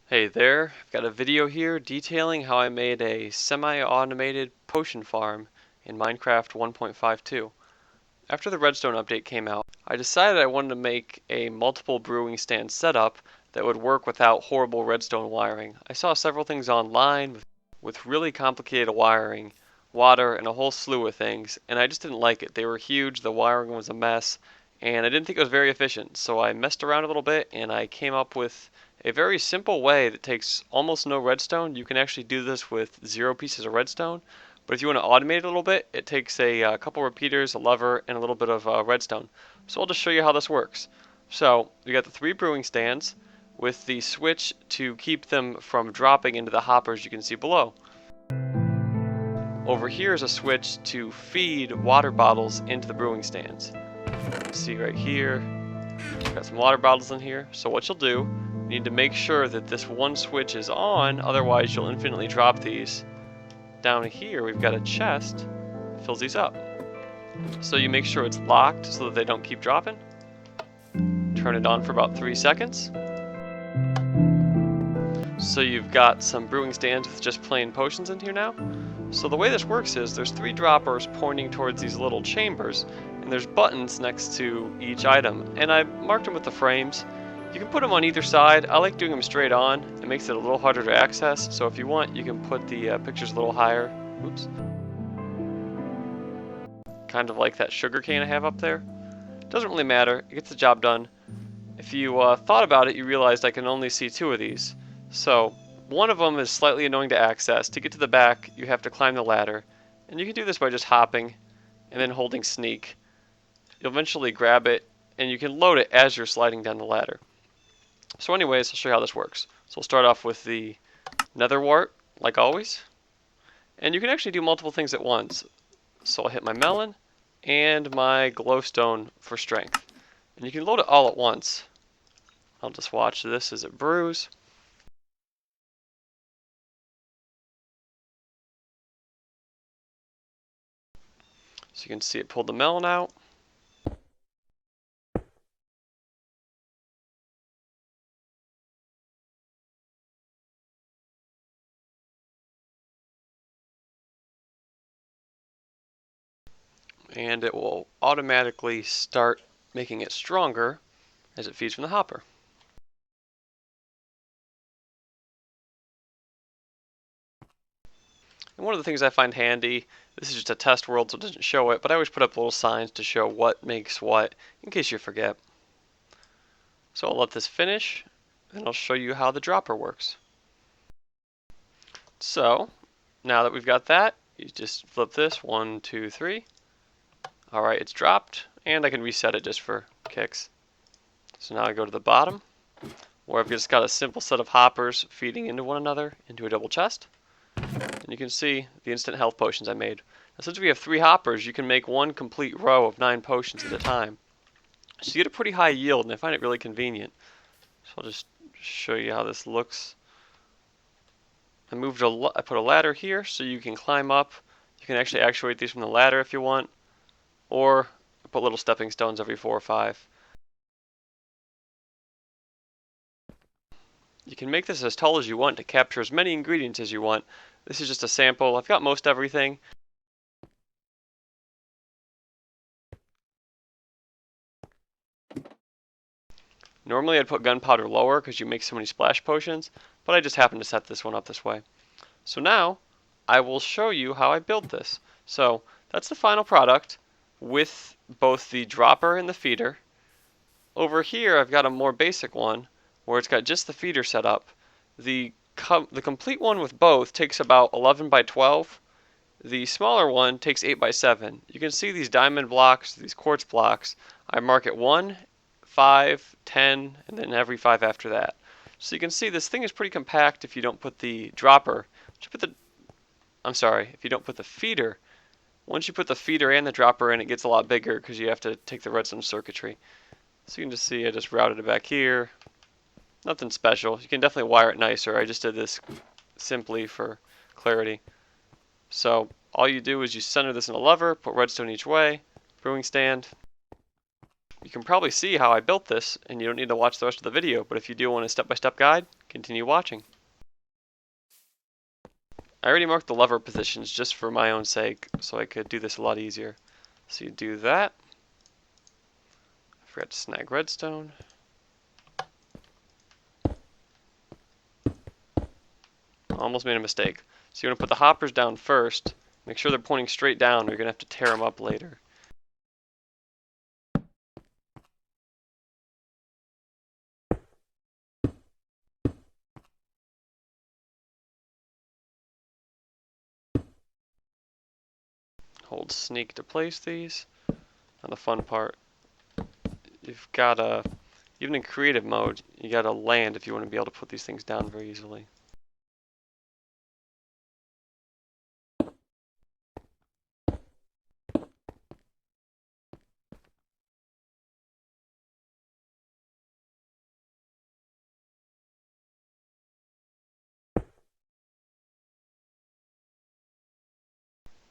Hey there, I've got a video here detailing how I made a semi-automated potion farm in Minecraft 1.52. After the Redstone update came out, I decided I wanted to make a multiple brewing stand setup that would work without horrible redstone wiring. I saw several things online with really complicated wiring, water, and a whole slew of things, and I just didn't like it. They were huge, the wiring was a mess, and I didn't think it was very efficient. So I messed around a little bit and I came up with a very simple way that takes almost no redstone. You can actually do this with 0 pieces of redstone, but if you want to automate it a little bit, it takes a couple repeaters, a lever, and a little bit of redstone. So I'll just show you how this works. So we got the 3 brewing stands with the switch to keep them from dropping into the hoppers you can see below. Over here is a switch to feed water bottles into the brewing stands. See right here, got some water bottles in here. So what you'll do, you need to make sure that this one switch is on, otherwise you'll infinitely drop these. Down here we've got a chest that fills these up. So you make sure it's locked so that they don't keep dropping. Turn it on for about 3 seconds. So you've got some brewing stands with just plain potions in here now. So the way this works is there's 3 droppers pointing towards these little chambers, and there's buttons next to each item, and I marked them with the frames. You can put them on either side. I like doing them straight on. It makes it a little harder to access, so if you want you can put the pictures a little higher. Oops. Kind of like that sugar cane I have up there. Doesn't really matter, it gets the job done. If you thought about it, you realized I can only see 2 of these. So one of them is slightly annoying to access. To get to the back, you have to climb the ladder. And you can do this by just hopping and then holding sneak. You'll eventually grab it, and you can load it as you're sliding down the ladder. So anyways, I'll show you how this works. So we'll start off with the nether wart, like always. And you can actually do multiple things at once. So I'll hit my melon and my glowstone for strength. And you can load it all at once. I'll just watch this as it brews. So you can see it pulled the melon out. And it will automatically start making it stronger as it feeds from the hopper. And one of the things I find handy, this is just a test world so it doesn't show it, but I always put up little signs to show what makes what in case you forget. So I'll let this finish and I'll show you how the dropper works. So now that we've got that, you just flip this 1, 2, 3. Alright, it's dropped, and I can reset it just for kicks. So now I go to the bottom, where I've just got a simple set of hoppers feeding into one another into a double chest. And you can see the instant health potions I made. Now since we have 3 hoppers, you can make one complete row of 9 potions at a time. So you get a pretty high yield, and I find it really convenient. So I'll just show you how this looks. I put a ladder here so you can climb up. You can actually actuate these from the ladder if you want. Or put little stepping stones every 4 or 5. You can make this as tall as you want to capture as many ingredients as you want. This is just a sample. I've got most everything. Normally I'd put gunpowder lower because you make so many splash potions, but I just happened to set this one up this way. So now I will show you how I built this. So that's the final product with both the dropper and the feeder. Over here I've got a more basic one where it's got just the feeder set up. The complete one with both takes about 11 by 12. The smaller one takes 8 by 7. You can see these diamond blocks, these quartz blocks. I mark it 1, 5, 10, and then every 5 after that. So you can see this thing is pretty compact if you don't put the dropper. If you don't put the feeder. Once you put the feeder and the dropper in, it gets a lot bigger because you have to take the redstone circuitry. So you can just see I just routed it back here. Nothing special. You can definitely wire it nicer. I just did this simply for clarity. So all you do is you center this in a lever, put redstone each way, brewing stand. You can probably see how I built this, and you don't need to watch the rest of the video, but if you do want a step-by-step guide, continue watching. I already marked the lever positions just for my own sake, so I could do this a lot easier. So you do that. I forgot to snag redstone. Almost made a mistake. So you want to put the hoppers down first. Make sure they're pointing straight down, or you're going to have to tear them up later. Hold sneak to place these. And the fun part, you've got a, even in creative mode, you got to land if you want to be able to put these things down very easily.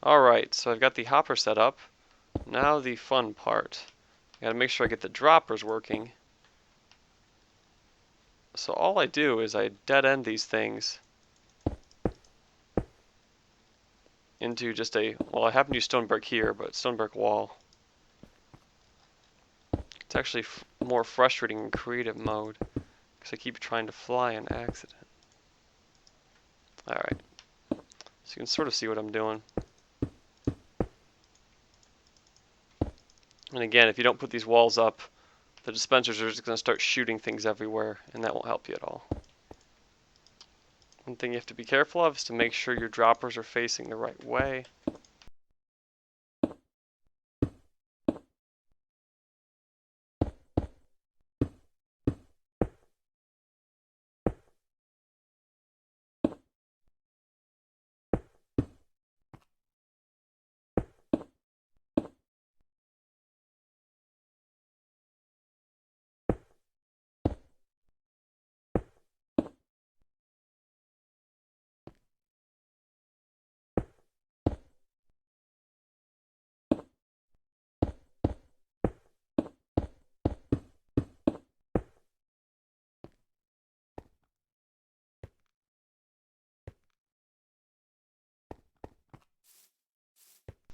Alright, so I've got the hopper set up. Now the fun part. I gotta make sure I get the droppers working. So all I do is I dead end these things into just a, well, I happen to use stone brick here, but stone brick wall. It's actually more frustrating in creative mode because I keep trying to fly on accident. Alright, so you can sort of see what I'm doing. And again, if you don't put these walls up, the dispensers are just going to start shooting things everywhere, and that won't help you at all. One thing you have to be careful of is to make sure your droppers are facing the right way.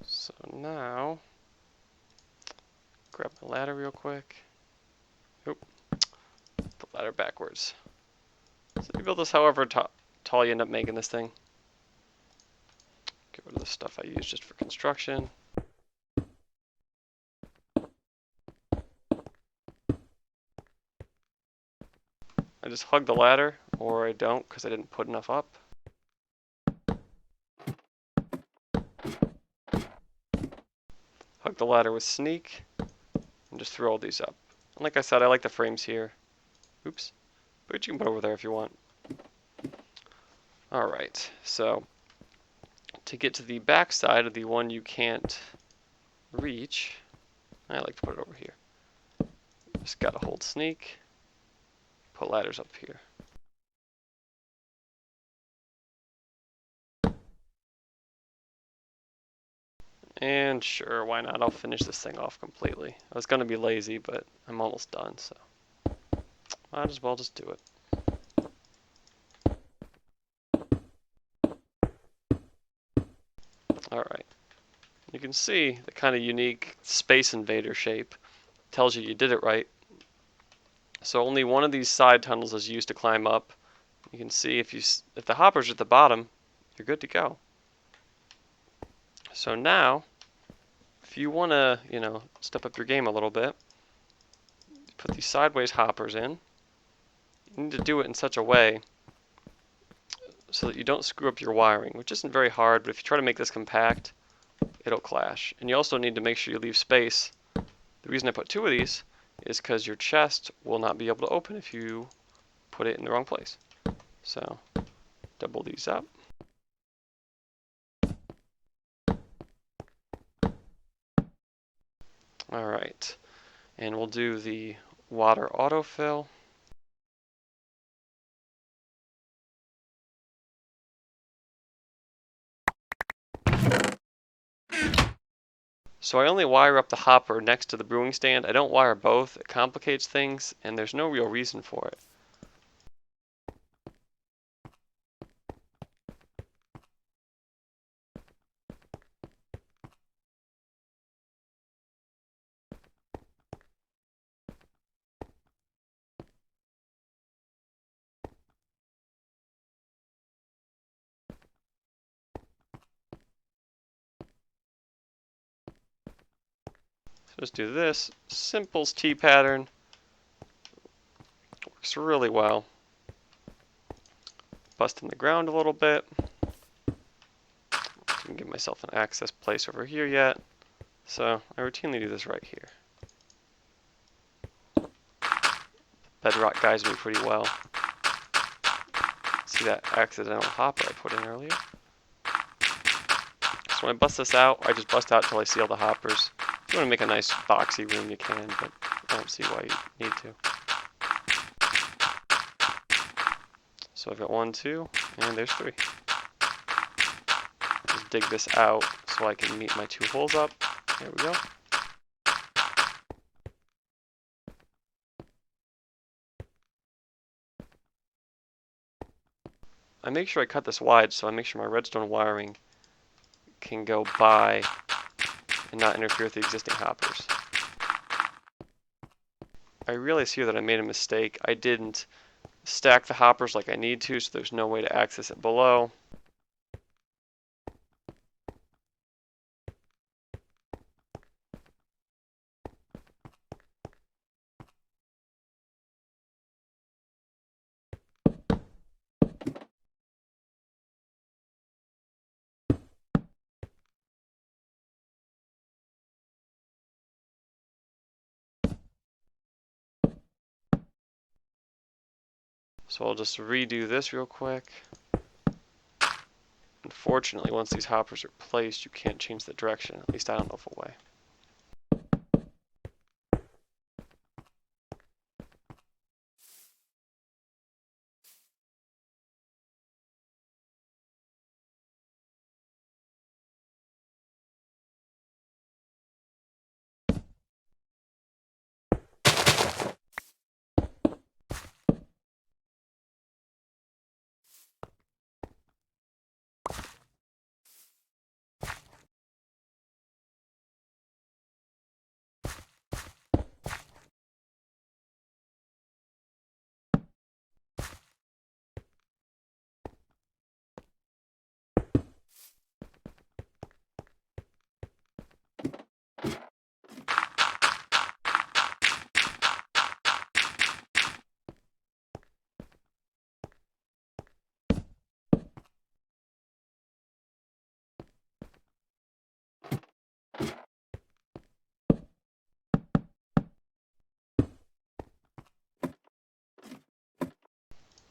So now, grab my ladder real quick. Oop, put ladder backwards. So you build this however tall you end up making this thing. Get rid of the stuff I use just for construction. I just hug the ladder, or I don't because I didn't put enough up. Hug the ladder with sneak, and just throw all these up. And like I said, I like the frames here. Oops, but you can put over there if you want. Alright, so to get to the back side of the one you can't reach, I like to put it over here. Just gotta hold sneak, put ladders up here. And sure, why not? I'll finish this thing off completely. I was gonna be lazy, but I'm almost done, so might as well just do it. Alright. You can see the kind of unique Space Invader shape. Tells you did it right. So only one of these side tunnels is used to climb up. You can see if the hopper's at the bottom, you're good to go. So now, if you want to, step up your game a little bit, put these sideways hoppers in. You need to do it in such a way so that you don't screw up your wiring, which isn't very hard, but if you try to make this compact, it'll clash. And you also need to make sure you leave space. The reason I put two of these is because your chest will not be able to open if you put it in the wrong place. So, double these up. Alright, and we'll do the water autofill. So I only wire up the hopper next to the brewing stand. I don't wire both. It complicates things, and there's no real reason for it. So just do this. Simple's T pattern. Works really well. Bust in the ground a little bit. Didn't give myself an access place over here yet. So I routinely do this right here. Bedrock guides me pretty well. See that accidental hopper I put in earlier? So when I bust this out, I just bust out until I see all the hoppers. If you want to make a nice boxy room, you can, but I don't see why you need to. So I've got 1, 2, and there's 3. Just dig this out so I can meet my 2 holes up. There we go. I make sure I cut this wide so I make sure my redstone wiring can go by and not interfere with the existing hoppers. I realize here that I made a mistake. I didn't stack the hoppers like I need to, so there's no way to access it below. So I'll just redo this real quick. Unfortunately, once these hoppers are placed, you can't change the direction. At least I don't know of a way.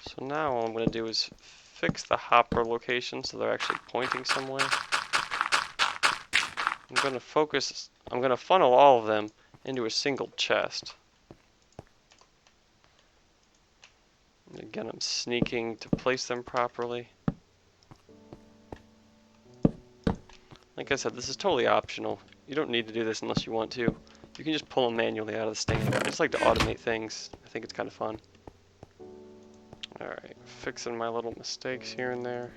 So now all I'm going to do is fix the hopper location so they're actually pointing somewhere. I'm going to funnel all of them into a single chest. And again, I'm sneaking to place them properly. Like I said, this is totally optional. You don't need to do this unless you want to. You can just pull them manually out of the stand. I just like to automate things. I think it's kind of fun. Alright, fixing my little mistakes here and there.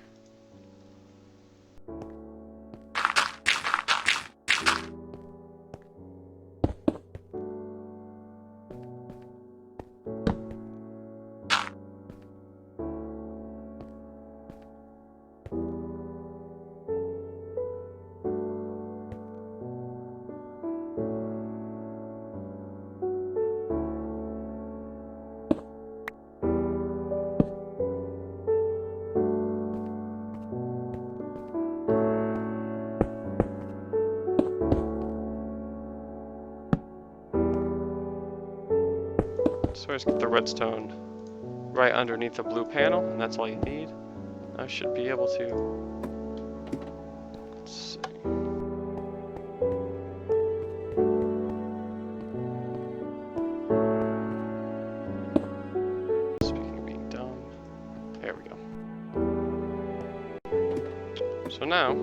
So I just get the redstone right underneath the blue panel, and that's all you need. I should be able to. Let's see. Speaking of being dumb, there we go. So now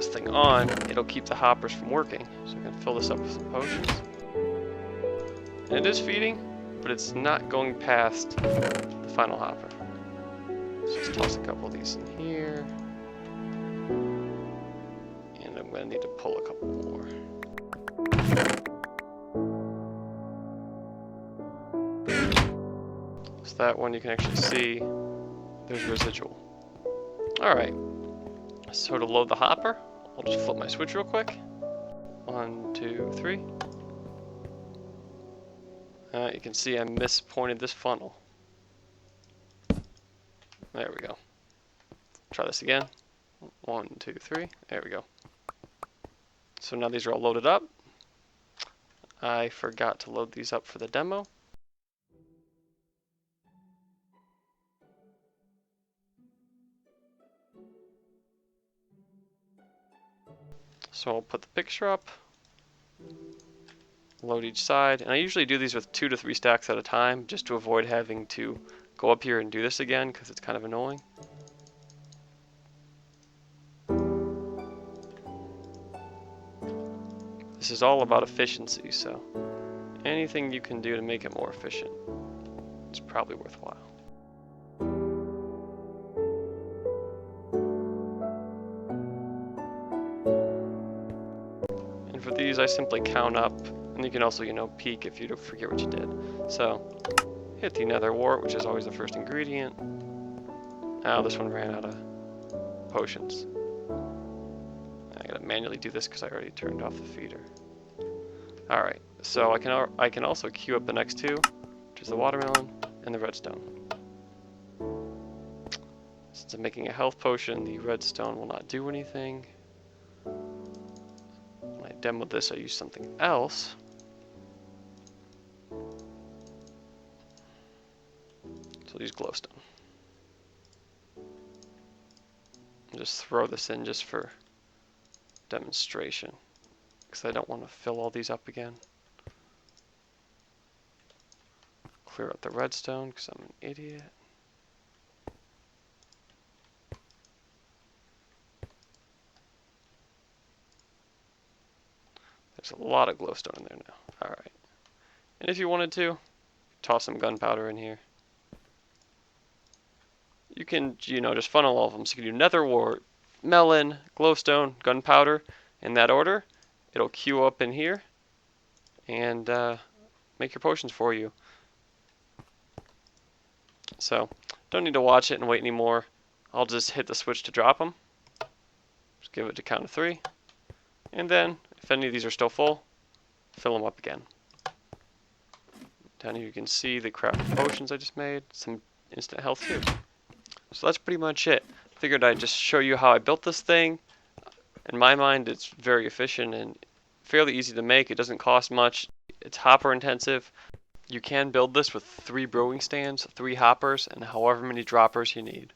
this thing on, it'll keep the hoppers from working. So I'm going to fill this up with some potions. And it is feeding, but it's not going past the final hopper. So let's toss a couple of these in here. And I'm going to need to pull a couple more. So that one you can actually see there's residual. Alright, so to load the hopper, I'll just flip my switch real quick. 1, 2, 3. You can see I mispointed this funnel. There we go. Try this again. 1, 2, 3. There we go. So now these are all loaded up. I forgot to load these up for the demo. So I'll put the picture up, load each side, and I usually do these with 2 to 3 stacks at a time just to avoid having to go up here and do this again because it's kind of annoying. This is all about efficiency, so anything you can do to make it more efficient is probably worthwhile. And for these, I simply count up, and you can also, peek if you forget what you did. So, hit the nether wart, which is always the first ingredient. Now this one ran out of potions. I gotta manually do this because I already turned off the feeder. Alright, so I can also queue up the next two, which is the watermelon and the redstone. Since I'm making a health potion, the redstone will not do anything. When I demoed this, I used something else. So I'll use glowstone. I'll just throw this in just for demonstration, because I don't want to fill all these up again. Clear out the redstone, because I'm an idiot. There's a lot of glowstone in there now. Alright. And if you wanted to, toss some gunpowder in here. You can, just funnel all of them. So you can do nether wart, melon, glowstone, gunpowder in that order. It'll queue up in here and make your potions for you. So, don't need to watch it and wait anymore. I'll just hit the switch to drop them. Just give it a count of 3. And then, if any of these are still full, fill them up again. Down here you can see the craft potions I just made. Some instant health too. So that's pretty much it. Figured I'd just show you how I built this thing. In my mind, it's very efficient and fairly easy to make. It doesn't cost much. It's hopper intensive. You can build this with 3 brewing stands, 3 hoppers, and however many droppers you need.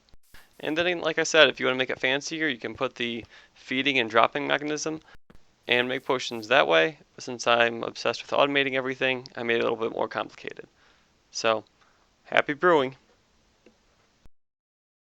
And then, like I said, if you want to make it fancier, you can put the feeding and dropping mechanism and make potions that way. But since I'm obsessed with automating everything, I made it a little bit more complicated. So, happy brewing!